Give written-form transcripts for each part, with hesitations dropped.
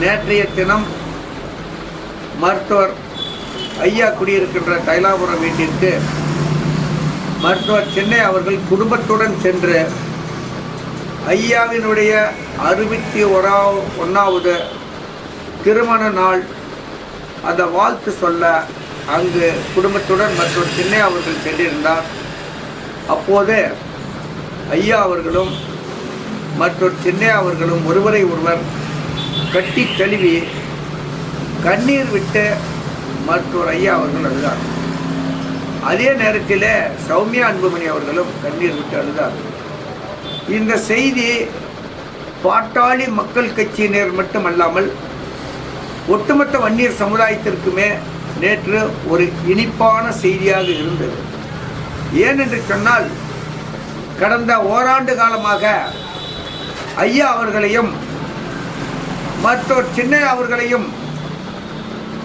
நேற்றைய தினம் மருத்துவர் ஐயா குடியிருக்கின்ற தைலாபுரம் வீட்டிற்கு மருத்துவர் சென்னை அவர்கள் குடும்பத்துடன் சென்று ஐயாவினுடைய 61வது திருமண நாள் அந்த வாழ்த்து சொல்ல அங்கு குடும்பத்துடன் மருத்துவர் சென்னை அவர்கள் சென்றிருந்தார். அப்போது ஐயா அவர்களும் மருத்துவர் சென்னை அவர்களும் ஒருவரை ஒருவர் கட்டி தழுவி கண்ணீர் விட்டு மருத்துவர் ஐயா அவர்கள் அழுதார். அதே நேரத்தில் சௌமியா அன்புமணி அவர்களும் கண்ணீர் விட்டு அழுதார். இந்த செய்தி பாட்டாளி மக்கள் கட்சியினர் மட்டுமல்லாமல் ஒட்டுமொத்த வன்னியர் சமுதாயத்திற்குமே நேற்று ஒரு இனிப்பான செய்தியாக இருந்தது. ஏனென்று சொன்னால் கடந்த ஓராண்டு காலமாக ஐயா அவர்களையும் மருத்துவர் சென்னை அவர்களையும்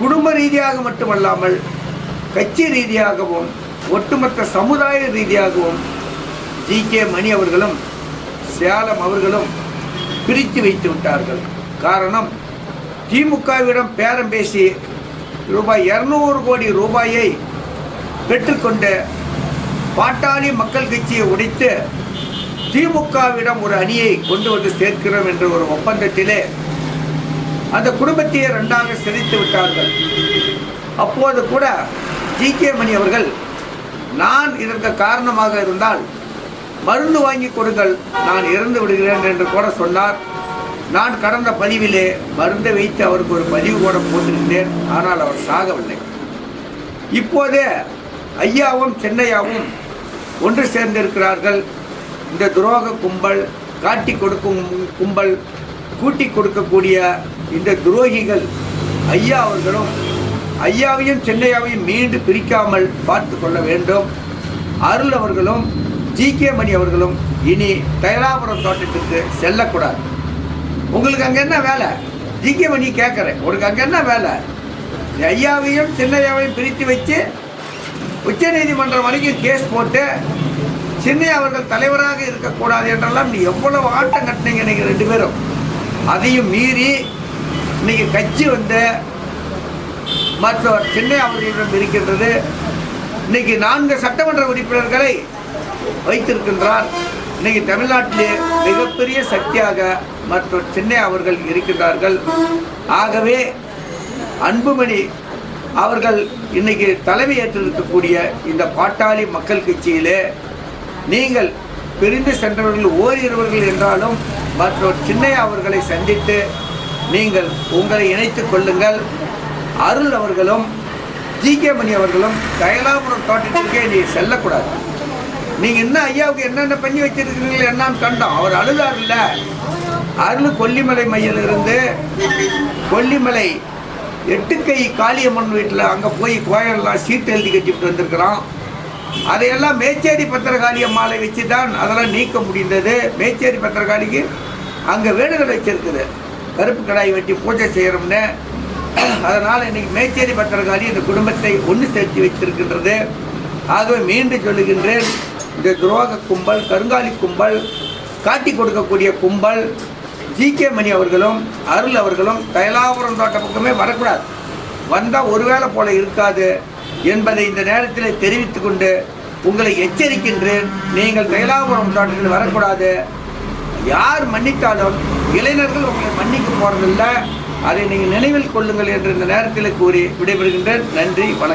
குடும்ப ரீதியாக மட்டுமல்லாமல் கட்சி ரீதியாகவும் ஒட்டுமொத்த சமுதாய ரீதியாகவும் ஜி.கே. மணி அவர்களும் சேலம் அவர்களும் பிரித்து வைத்து விட்டார்கள். காரணம், திமுகவிடம் பேரம் பேசி ரூபாய் 200 கோடி ரூபாயை பெற்றுக்கொண்டு பாட்டாளி மக்கள் கட்சியை உடைத்து திமுகவிடம் ஒரு அணியை கொண்டு வந்து சேர்க்கிறோம் என்ற ஒரு ஒப்பந்தத்திலே அந்த குடும்பத்தையே இரண்டாக சிதைத்து விட்டார்கள். அப்போது கூட ஜி.கே. மணி அவர்கள், நான் இதற்கு காரணமாக இருந்தால் மருந்து வாங்கி கொடுங்கள், நான் இறந்து விடுகிறேன் என்று கூட சொன்னார். நான் கடந்த பதிவிலே மருந்தை வைத்து அவருக்கு ஒரு பதிவு கூட போட்டிருந்தேன். ஆனால் அவர் சாகவில்லை. இப்போதே ஐயாவும் சென்னையாவும் ஒன்று சேர்ந்திருக்கிறார்கள். இந்த துரோக கும்பல், காட்டி கொடுக்கும் கும்பல், கூட்டி கொடுக்கக்கூடிய இந்த துரோகிகள் ஐயா அவர்களும் ஐயாவையும் சென்னையாவையும் மீண்டும் பிரிக்காமல் பார்த்து கொள்ள வேண்டும். அருள் அவர்களும் ஜி.கே. மணி அவர்களும் இனி தைலாபுரம் தோட்டத்திற்கு செல்லக்கூடாது. உங்களுக்கு அங்கே என்ன வேலை? ஜி.கே. மணி கேட்குறேன், உங்களுக்கு அங்கே என்ன வேலை? ஐயாவையும் சென்னையாவையும் பிரித்து வச்சு உச்சநீதிமன்றம் வரைக்கும் கேஸ் போட்டு சென்னை அவர்கள் தலைவராக இருக்கக்கூடாது என்றெல்லாம் நீ எவ்வளவு ஆட்டம் கட்டினீங்க நீங்கள் 2 பேரும். அதையும் மீறி இன்னைக்கு கட்சி வந்து மருத்துவர் சென்னை அவர்களிடம் இருக்கின்றது. இன்னைக்கு 4 சட்டமன்ற உறுப்பினர்களை வைத்திருக்கின்றார். இன்னைக்கு தமிழ்நாட்டிலே மிகப்பெரிய சக்தியாக மருத்துவர் சென்னை அவர்கள் இருக்கின்றார்கள். ஆகவே அன்புமணி அவர்கள் இன்னைக்கு தலைமை ஏற்றிருக்கக்கூடிய இந்த பாட்டாளி மக்கள் கட்சியிலே நீங்கள் பிரிந்து சென்றவர்கள் ஓரிருவர்கள் என்றாலும் மருத்துவர் சென்னை அவர்களை சந்தித்து நீங்கள் உங்களை இணைத்துக் கொள்ளுங்கள். அருள் அவர்களும் ஜி.கே. மணி அவர்களும் தைலாபுரம் தோட்டத்திற்கே நீ செல்லக்கூடாது. நீங்கள் இன்னும் ஐயாவுக்கு என்னென்ன பண்ணி வச்சிருக்கிறீங்களோ என்னன்னு கண்டோம். அவர் அழுதார் இல்லை? அருள் கொல்லிமலை மையிலிருந்து கொல்லிமலை 8 கை காளியம்மன் வீட்டில் அங்கே போய் கோயிலெல்லாம் சீட்டு எழுதி கட்டிவிட்டு வந்திருக்கிறான். அதையெல்லாம் மேச்சேரி பத்திரகாளி அம்மாளை வச்சு தான் அதெல்லாம் நீக்க முடிந்தது. மேச்சேரி பத்திரகாளிக்கு அங்கே வேண்டுதல் வச்சிருக்குது, கருப்பு கடாய் வெட்டி பூஜை செய்கிறோம்னு. அதனால் இன்றைக்கி மேச்சேரி பத்திரகாளி இந்த குடும்பத்தை ஒன்று சேர்த்து வைத்திருக்கின்றது. ஆகவே மீண்டும் சொல்லுகின்றேன், இந்த துரோக கும்பல், கருங்காலி கும்பல், காட்டி கொடுக்கக்கூடிய கும்பல் ஜி.கே. மணி அவர்களும் அருள் அவர்களும் தைலாபுரம் தோட்ட பக்கமே வரக்கூடாது. வந்தால் ஒருவேளை போல இருக்காது என்பதை இந்த நேரத்தில் தெரிவித்துக் கொண்டு உங்களை எச்சரிக்கின்றேன். நீங்கள் தைலாபுரம் தோட்டத்தில் வரக்கூடாது. யார் மன்னித்தாலும் இளைஞர்கள் உங்களை மன்னிக்க போறதில்லை. அதை நீங்கள் நினைவில் கொள்ளுங்கள் என்று இந்த நேரத்தில் கூறி விடைபெறுகின்றேன். நன்றி, வணக்கம்.